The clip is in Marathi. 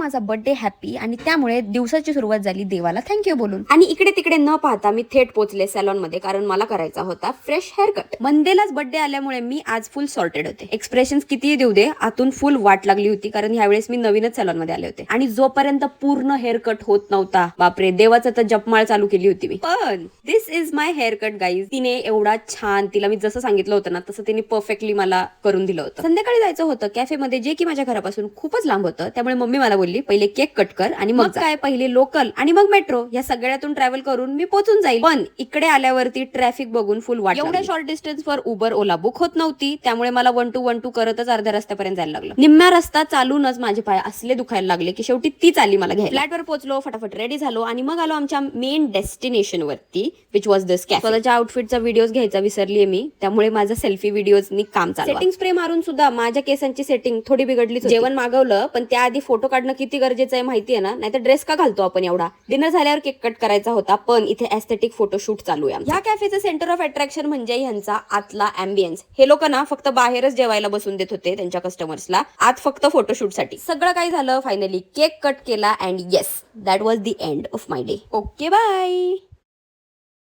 माझा बर्थडे हॅपी आणि त्यामुळे दिवसाची सुरुवात झाली देवाला थँक्यू बोलून. आणि इकडे तिकडे न पाहता मी थेट पोहोचले सॅलॉन मध्ये, कारण मला करायचा होता फ्रेश हेअर कट. मंडेलाच बर्थडे आल्यामुळे मी आज फुल सॉर्टेड होते. एक्सप्रेशन कितीही देऊ दे, आतून फुल वाट लागली होती, कारण ह्यावेळेस मी नवीनच सॅलॉन मध्ये आले होते आणि जोपर्यंत पूर्ण हेअर कट होत नव्हता, बापरे देवाचा तर जपमाळ चालू केली होती मी. पण this is my haircut guys. तिने एवढा छान, तिला मी जसं सांगितलं होतं ना तसं तिने परफेक्टली मला करून दिलं होतं. संध्याकाळी जायचं होतं कॅफे मध्ये, जे की माझ्या घरापासून खूपच लांब होतं. त्यामुळे मम्मी मला बोलली पहिले केक कट कर आणि मग काय, पहिले लोकल आणि मग मेट्रो, या सगळ्यातून ट्रॅव्हल करून मी पोहोचून जाईल. पण इकडे आल्यावरती ट्रॅफिक बघून फुल वाट. एवढ्या शॉर्ट डिस्टन्सवर उबर ओला बुक होत नव्हती, त्यामुळे मला 1 to 1 करतच अर्ध्या रस्त्यापर्यंत जायला लागलं. निम्म्या रस्ता चालूनच माझे पाय असले दुखायला लागले की शेवटी तीच आली मला घ्यायला. फ्लॅटवर पोहोचलो, फटाफट रेडी झालो आणि मग आलो आमच्या मेन डेस्टिनेशन वरती, विच वॉज दिस कॅफे. स्वतःच्या आउटफिटचा व्हिडिओज घ्यायचा विसरलीये मी, त्यामुळे माझं सेल्फी व्हिडिओजनी काम चालू. सेटिंग स्प्रे मारून सुद्धा माझ्या केसांची सेटिंग थोडी बिघडली. जेवण मागवलं, पण त्याआधी फोटो काढणं किती गरजेचं आहे माहितीये ना, नाहीतर ड्रेस का घालतो आपण एवढा. डिनर झाल्यावर केक कट करायचा होता, पण इथे एस्थेटिक फोटोशूट चालू आहे. या कॅफेचं सेंटर ऑफ अट्रॅक्शन म्हणजे ह्यांचा आतला अँबियन्स. हे लोक ना फक्त बाहेरच जेवायला बसून देत होते त्यांच्या कस्टमर्सला, आत फक्त फोटोशूट साठी. सगळं काय झालं, फायनली केक कट केला and yes, that was the end of my day. Okay bye.